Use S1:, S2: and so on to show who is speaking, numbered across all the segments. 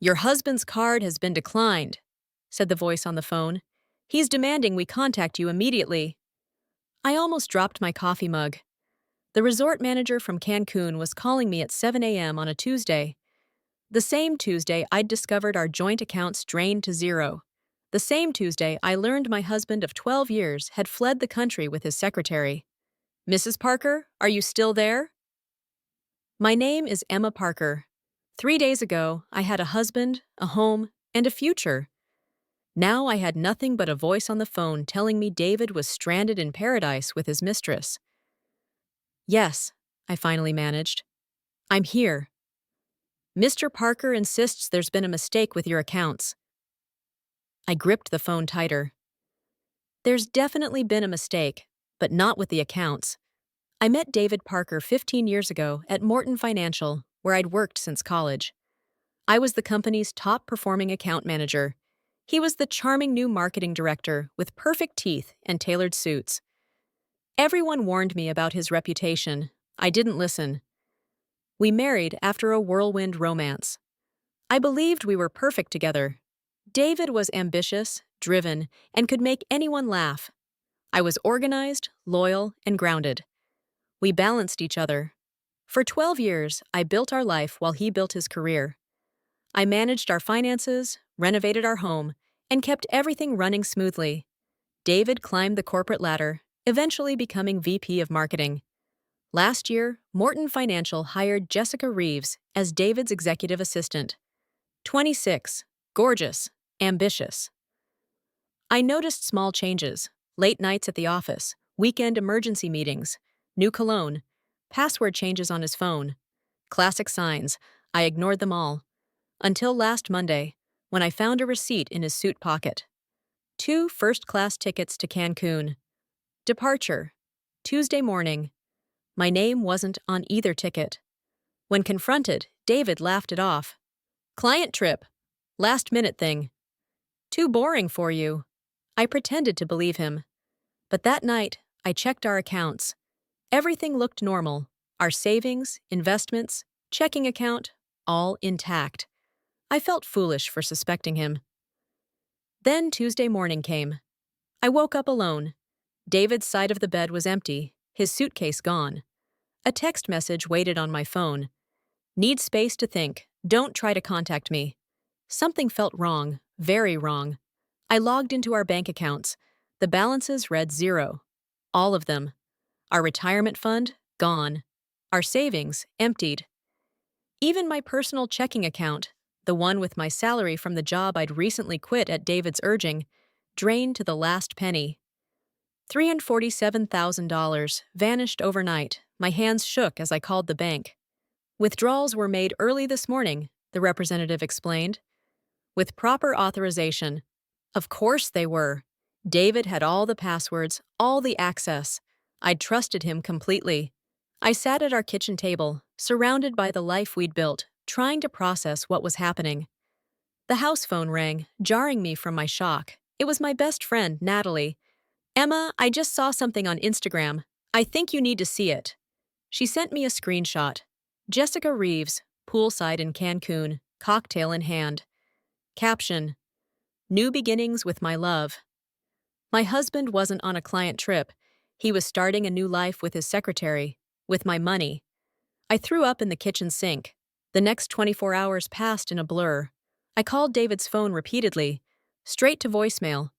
S1: "Your husband's card has been declined," said the voice on the phone. "He's demanding we contact you immediately." I almost dropped my coffee mug. The resort manager from Cancun was calling me at 7 a.m. on a Tuesday. The same Tuesday I'd discovered our joint accounts drained to zero. The same Tuesday I learned my husband of 12 years had fled the country with his secretary. "Mrs. Parker, are you still there?" My name is Emma Parker. 3 days ago, I had a husband, a home, and a future. Now I had nothing but a voice on the phone telling me David was stranded in paradise with his mistress. "Yes," I finally managed. "I'm here. Mr. Parker insists there's been a mistake with your accounts." I gripped the phone tighter. "There's definitely been a mistake, but not with the accounts. I met David Parker 15 years ago at Morton Financial, where I'd worked since college. I was the company's top-performing account manager. He was the charming new marketing director with perfect teeth and tailored suits. Everyone warned me about his reputation. I didn't listen. We married after a whirlwind romance. I believed we were perfect together. David was ambitious, driven, and could make anyone laugh. I was organized, loyal, and grounded. We balanced each other. For 12 years, I built our life while he built his career. I managed our finances, renovated our home, and kept everything running smoothly. David climbed the corporate ladder, eventually becoming VP of Marketing. Last year, Morton Financial hired Jessica Reeves as David's executive assistant. 26, gorgeous, ambitious. I noticed small changes: late nights at the office, weekend emergency meetings, new cologne, password changes on his phone. Classic signs. I ignored them all. Until last Monday, when I found a receipt in his suit pocket. 2 first-class tickets to Cancun. Departure: Tuesday morning. My name wasn't on either ticket. When confronted, David laughed it off. "Client trip. Last-minute thing. Too boring for you." I pretended to believe him. But that night, I checked our accounts. Everything looked normal. Our savings, investments, checking account, all intact. I felt foolish for suspecting him. Then Tuesday morning came. I woke up alone. David's side of the bed was empty, his suitcase gone. A text message waited on my phone. "Need space to think. Don't try to contact me." Something felt wrong, very wrong. I logged into our bank accounts. The balances read zero. All of them. Our retirement fund, gone. Our savings, emptied. Even my personal checking account, the one with my salary from the job I'd recently quit at David's urging, drained to the last penny. $347,000 vanished overnight. My hands shook as I called the bank. "Withdrawals were made early this morning," the representative explained. "With proper authorization." Of course they were. David had all the passwords, all the access. I'd trusted him completely. I sat at our kitchen table, surrounded by the life we'd built, trying to process what was happening. The house phone rang, jarring me from my shock. It was my best friend, Natalie. "Emma, I just saw something on Instagram. I think you need to see it." She sent me a screenshot. Jessica Reeves, poolside in Cancun, cocktail in hand. Caption: "New beginnings with my love." My husband wasn't on a client trip. He was starting a new life with his secretary, with my money. I threw up in the kitchen sink. The next 24 hours passed in a blur. I called David's phone repeatedly, straight to voicemail.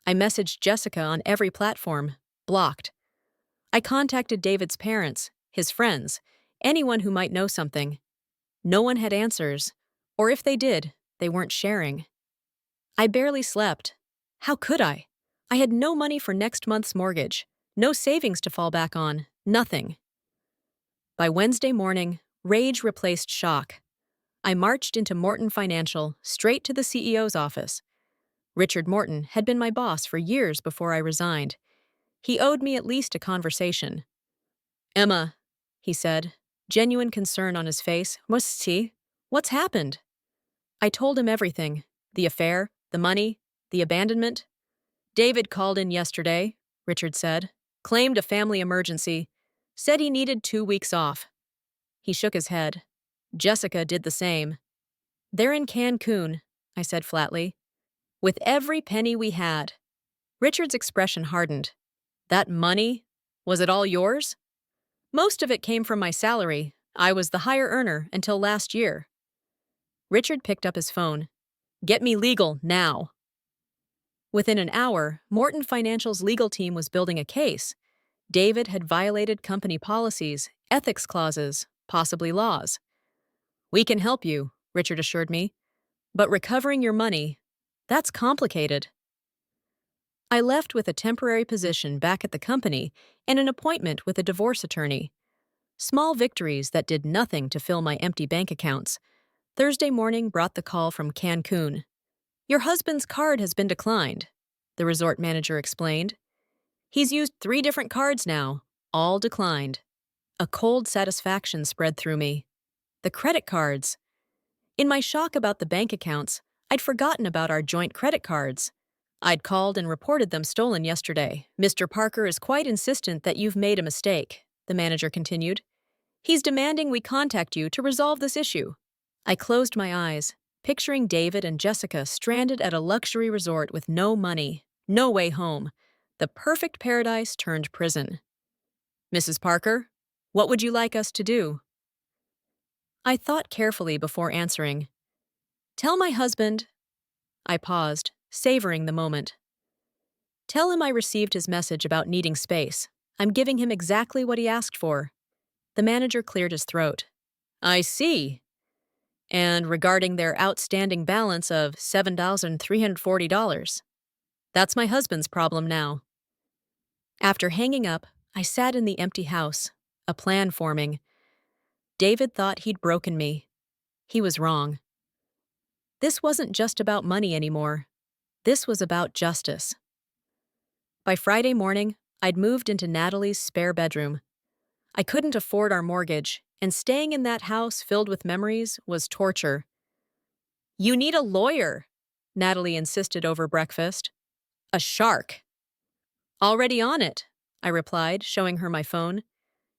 S1: I messaged Jessica on every platform, blocked. I contacted David's parents, his friends, anyone who might know something. No one had answers, or if they did, they weren't sharing. I barely slept. How could I? I had no money for next month's mortgage, no savings to fall back on, nothing. By Wednesday morning, rage replaced shock. I marched into Morton Financial, straight to the CEO's office. Richard Morton had been my boss for years before I resigned. He owed me at least a conversation. "Emma," he said, genuine concern on his face. What's happened?" I told him everything. The affair, the money, the abandonment. "David called in yesterday," Richard said. "Claimed a family emergency. Said he needed 2 weeks off." He shook his head. "Jessica did the same." They're in Cancun, I said flatly. With every penny we had. Richard's expression hardened. That money? Was it all yours? Most of it came from my salary. I was the higher earner until last year. Richard picked up his phone. Get me legal, now. Within an hour, Morton Financial's legal team was building a case. David had violated company policies, ethics clauses, possibly laws. We can help you, Richard assured me. But recovering your money, that's complicated. I left with a temporary position back at the company and an appointment with a divorce attorney. Small victories that did nothing to fill my empty bank accounts. Thursday morning brought the call from Cancun. Your husband's card has been declined, the resort manager explained. He's used 3 different cards now, all declined. A cold satisfaction spread through me. The credit cards. In my shock about the bank accounts, I'd forgotten about our joint credit cards. I'd called and reported them stolen yesterday. Mr. Parker is quite insistent that you've made a mistake, the manager continued. He's demanding we contact you to resolve this issue. I closed my eyes, picturing David and Jessica stranded at a luxury resort with no money, no way home. The perfect paradise turned prison. Mrs. Parker, what would you like us to do? I thought carefully before answering. Tell my husband. I paused, savoring the moment. Tell him I received his message about needing space. I'm giving him exactly what he asked for. The manager cleared his throat. I see. And regarding their outstanding balance of $7,340. That's my husband's problem now. After hanging up, I sat in the empty house, a plan forming. David thought he'd broken me. He was wrong. This wasn't just about money anymore. This was about justice. By Friday morning, I'd moved into Natalie's spare bedroom. I couldn't afford our mortgage, and staying in that house filled with memories was torture. You need a lawyer, Natalie insisted over breakfast. A shark. Already on it, I replied, showing her my phone.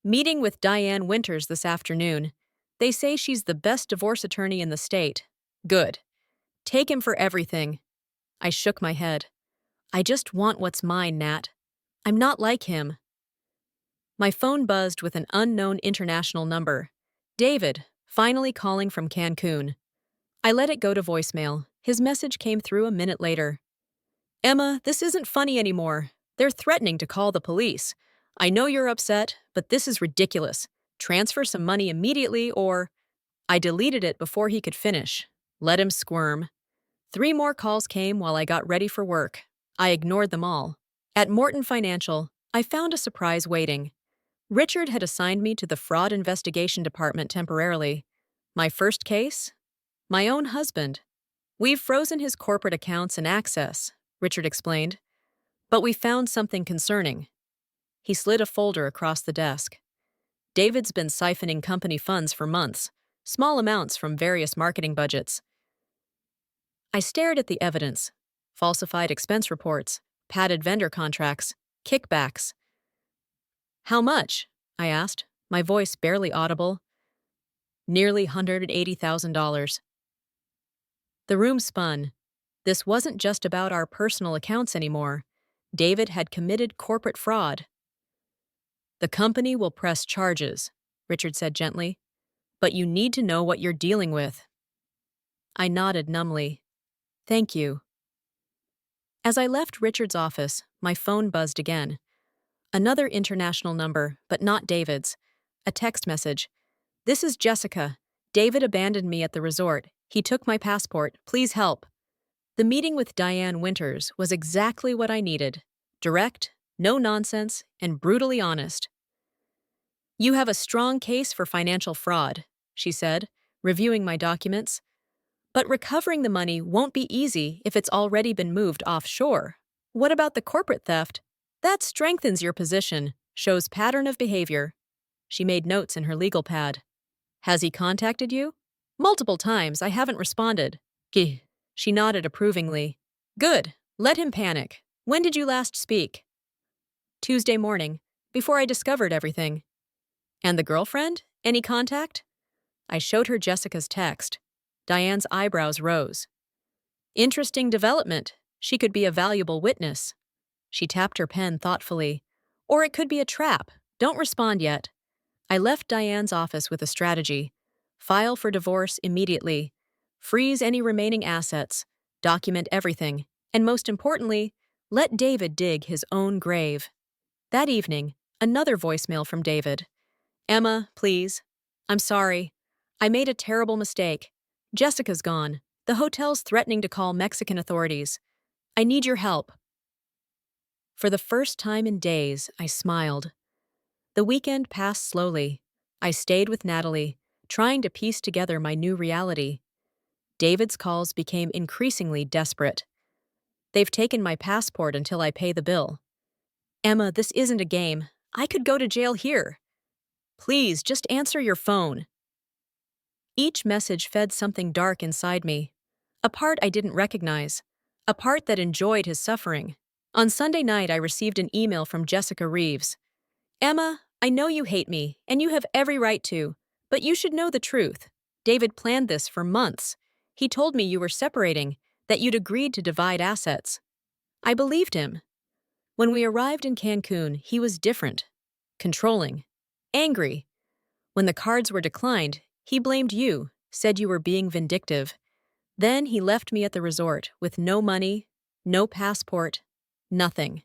S1: Meeting with Diane Winters this afternoon. They say she's the best divorce attorney in the state. Good. Take him for everything. I shook my head. I just want what's mine, Nat. I'm not like him. My phone buzzed with an unknown international number. David, finally calling from Cancun. I let it go to voicemail. His message came through a minute later. Emma, this isn't funny anymore. They're threatening to call the police. I know you're upset, but this is ridiculous. Transfer some money immediately or... I deleted it before he could finish. Let him squirm. 3 more calls came while I got ready for work. I ignored them all. At Morton Financial, I found a surprise waiting. Richard had assigned me to the fraud investigation department temporarily. My first case? My own husband. We've frozen his corporate accounts and access, Richard explained. But we found something concerning. He slid a folder across the desk. David's been siphoning company funds for months, small amounts from various marketing budgets. I stared at the evidence. Falsified expense reports, padded vendor contracts, kickbacks. How much? I asked, my voice barely audible. Nearly $180,000. The room spun. This wasn't just about our personal accounts anymore. David had committed corporate fraud. The company will press charges, Richard said gently. But you need to know what you're dealing with. I nodded numbly. Thank you. As I left Richard's office, my phone buzzed again. Another international number, but not David's. A text message. This is Jessica. David abandoned me at the resort. He took my passport. Please help. The meeting with Diane Winters was exactly what I needed. Direct, no nonsense, and brutally honest. You have a strong case for financial fraud, she said, reviewing my documents. But recovering the money won't be easy if it's already been moved offshore. What about the corporate theft? That strengthens your position, shows pattern of behavior. She made notes in her legal pad. Has he contacted you? Multiple times. I haven't responded. Gih. She nodded approvingly. Good. Let him panic. When did you last speak? Tuesday morning, before I discovered everything. And the girlfriend? Any contact? I showed her Jessica's text. Diane's eyebrows rose. Interesting development. She could be a valuable witness. She tapped her pen thoughtfully. Or it could be a trap. Don't respond yet. I left Diane's office with a strategy. File for divorce immediately. Freeze any remaining assets. Document everything. And most importantly, let David dig his own grave. That evening, another voicemail from David. Emma, please. I'm sorry. I made a terrible mistake. Jessica's gone. The hotel's threatening to call Mexican authorities. I need your help. For the first time in days, I smiled. The weekend passed slowly. I stayed with Natalie, trying to piece together my new reality. David's calls became increasingly desperate. They've taken my passport until I pay the bill. Emma, this isn't a game. I could go to jail here. Please, just answer your phone. Each message fed something dark inside me. A part I didn't recognize. A part that enjoyed his suffering. On Sunday night, I received an email from Jessica Reeves. Emma, I know you hate me, and you have every right to, but you should know the truth. David planned this for months. He told me you were separating, that you'd agreed to divide assets. I believed him. When we arrived in Cancun, he was different. Controlling. Angry. When the cards were declined, he blamed you, said you were being vindictive. Then he left me at the resort with no money, no passport, nothing.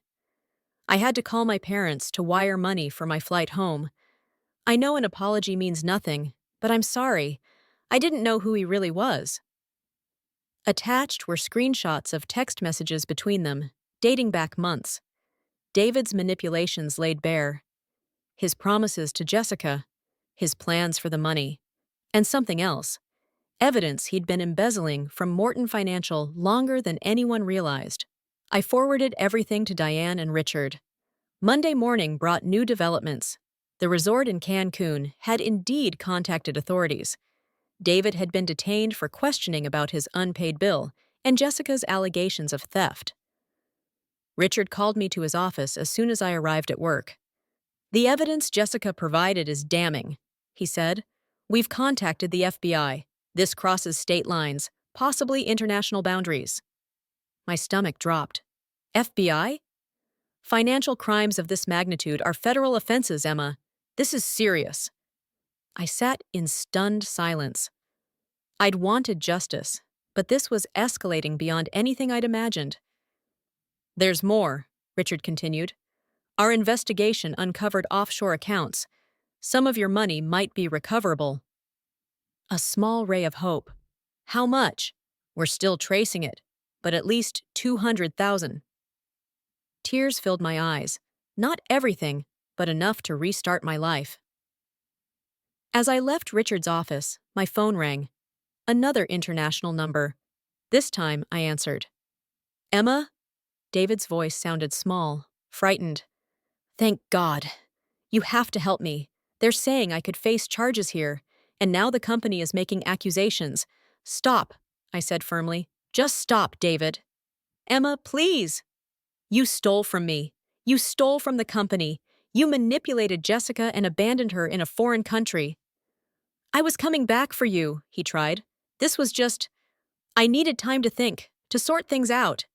S1: I had to call my parents to wire money for my flight home. I know an apology means nothing, but I'm sorry. I didn't know who he really was. Attached were screenshots of text messages between them, dating back months. David's manipulations laid bare. His promises to Jessica, his plans for the money, and something else. Evidence he'd been embezzling from Morton Financial longer than anyone realized. I forwarded everything to Diane and Richard. Monday morning brought new developments. The resort in Cancun had indeed contacted authorities. David had been detained for questioning about his unpaid bill and Jessica's allegations of theft. Richard called me to his office as soon as I arrived at work. The evidence Jessica provided is damning, he said. We've contacted the FBI. This crosses state lines, possibly international boundaries. My stomach dropped. FBI? Financial crimes of this magnitude are federal offenses, Emma. This is serious. I sat in stunned silence. I'd wanted justice, but this was escalating beyond anything I'd imagined. There's more, Richard continued. Our investigation uncovered offshore accounts. Some of your money might be recoverable. A small ray of hope. How much? We're still tracing it, but at least 200,000. Tears filled my eyes. Not everything, but enough to restart my life. As I left Richard's office, my phone rang. Another international number. This time, I answered. Emma? David's voice sounded small, frightened. Thank God. You have to help me. They're saying I could face charges here, and now the company is making accusations. Stop, I said firmly. Just stop, David. Emma, please. You stole from me. You stole from the company. You manipulated Jessica and abandoned her in a foreign country. I was coming back for you, he tried. This was just... I needed time to think, to sort things out.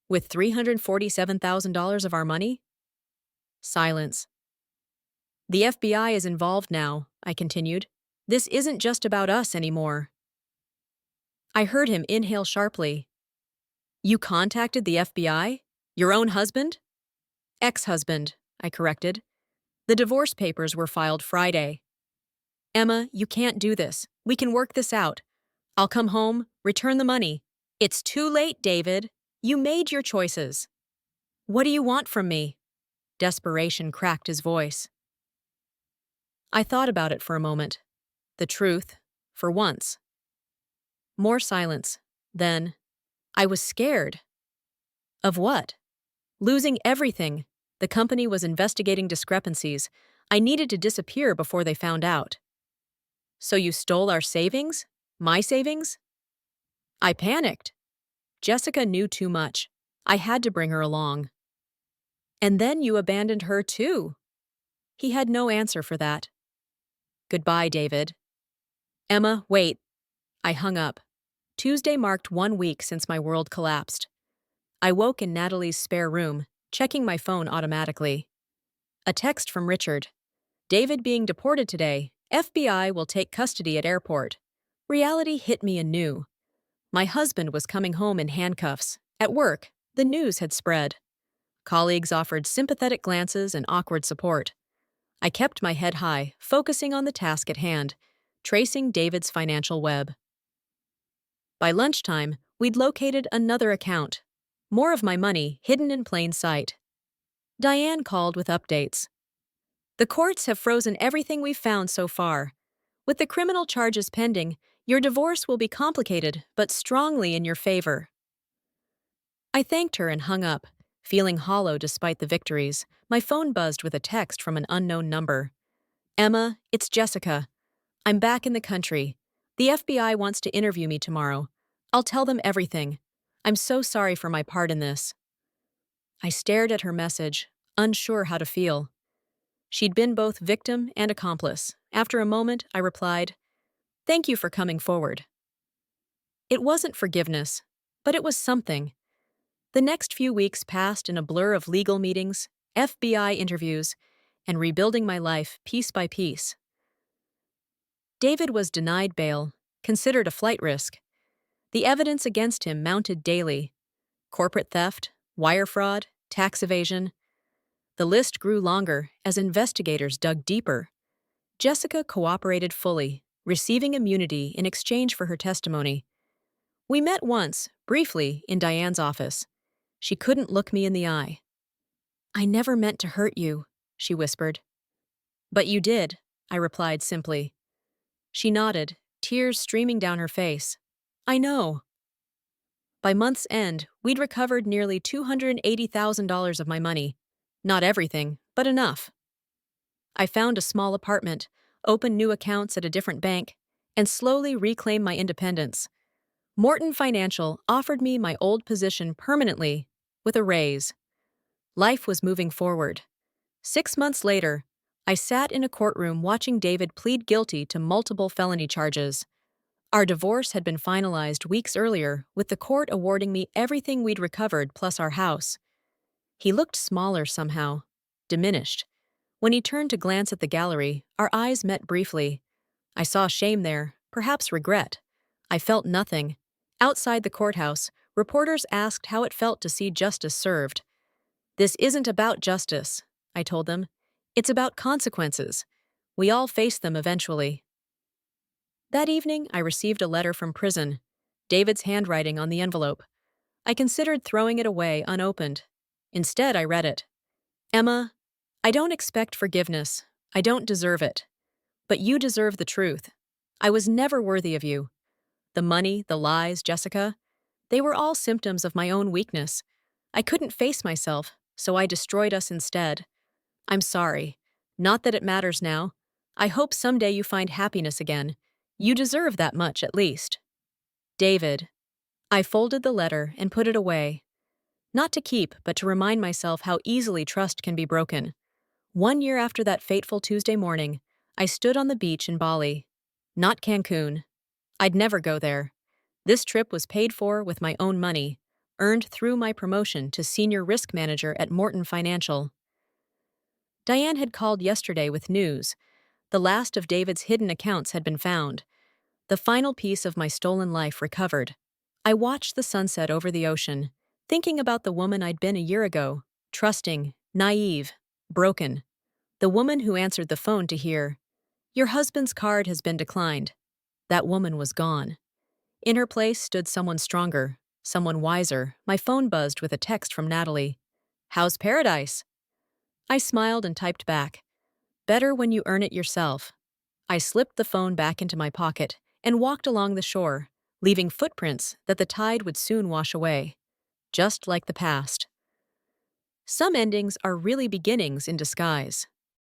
S1: With $347,000 of our money? Silence. The FBI is involved now, I continued. This isn't just about us anymore. I heard him inhale sharply. You contacted the FBI? Your own husband? Ex-husband, I corrected. The divorce papers were filed Friday. Emma, you can't do this. We can work this out. I'll come home, return the money. It's too late, David. You made your choices. What do you want from me? Desperation cracked his voice. I thought about it for a moment. The truth, for once. More silence. Then, I was scared. Of what? Losing everything. The company was investigating discrepancies. I needed to disappear before they found out. So you stole our savings? My savings? I panicked. Jessica knew too much. I had to bring her along. And then you abandoned her too. He had no answer for that. Goodbye, David. Emma, wait. I hung up. Tuesday marked 1 week since my world collapsed. I woke in Natalie's spare room, checking my phone automatically. A text from Richard. David being deported today. FBI will take custody at airport. Reality hit me anew. My husband was coming home in handcuffs. At work, the news had spread. Colleagues offered sympathetic glances and awkward support. I kept my head high, focusing on the task at hand, tracing David's financial web. By lunchtime, we'd located another account. More of my money hidden in plain sight. Diane called with updates. The courts have frozen everything we've found so far. With the criminal charges pending, your divorce will be complicated, but strongly in your favor. I thanked her and hung up, feeling hollow despite the victories. My phone buzzed with a text from an unknown number. Emma, it's Jessica. I'm back in the country. The FBI wants to interview me tomorrow. I'll tell them everything. I'm so sorry for my part in this. I stared at her message, unsure how to feel. She'd been both victim and accomplice. After a moment, I replied, "Thank you for coming forward." It wasn't forgiveness, but it was something. The next few weeks passed in a blur of legal meetings, FBI interviews, and rebuilding my life piece by piece. David was denied bail, considered a flight risk. The evidence against him mounted daily. Corporate theft, wire fraud, tax evasion. The list grew longer as investigators dug deeper. Jessica cooperated fully, receiving immunity in exchange for her testimony. We met once, briefly, in Diane's office. She couldn't look me in the eye. "I never meant to hurt you," she whispered. "But you did," I replied simply. She nodded, tears streaming down her face. "I know." By month's end, we'd recovered nearly $280,000 of my money. Not everything, but enough. I found a small apartment, opened new accounts at a different bank, and slowly reclaimed my independence. Morton Financial offered me my old position permanently, with a raise. Life was moving forward. 6 months later, I sat in a courtroom watching David plead guilty to multiple felony charges. Our divorce had been finalized weeks earlier, with the court awarding me everything we'd recovered plus our house. He looked smaller somehow, diminished. When he turned to glance at the gallery, our eyes met briefly. I saw shame there, perhaps regret. I felt nothing. Outside the courthouse, reporters asked how it felt to see justice served. "This isn't about justice," I told them. "It's about consequences. We all face them eventually." That evening, I received a letter from prison, David's handwriting on the envelope. I considered throwing it away unopened. Instead, I read it. "Emma, I don't expect forgiveness. I don't deserve it. But you deserve the truth. I was never worthy of you. The money, the lies, Jessica, they were all symptoms of my own weakness. I couldn't face myself, so I destroyed us instead. I'm sorry. Not that it matters now. I hope someday you find happiness again. You deserve that much, at least. David." I folded the letter and put it away. Not to keep, but to remind myself how easily trust can be broken. 1 year after that fateful Tuesday morning, I stood on the beach in Bali. Not Cancun. I'd never go there. This trip was paid for with my own money, earned through my promotion to senior risk manager at Morton Financial. Diane had called yesterday with news. The last of David's hidden accounts had been found. The final piece of my stolen life recovered. I watched the sunset over the ocean, thinking about the woman I'd been a year ago, trusting, naive, broken. The woman who answered the phone to hear, "Your husband's card has been declined." That woman was gone. In her place stood someone stronger, someone wiser. My phone buzzed with a text from Natalie. "How's paradise?" I smiled and typed back, "Better when you earn it yourself." I slipped the phone back into my pocket and walked along the shore, leaving footprints that the tide would soon wash away, just like the past. Some endings are really beginnings in disguise.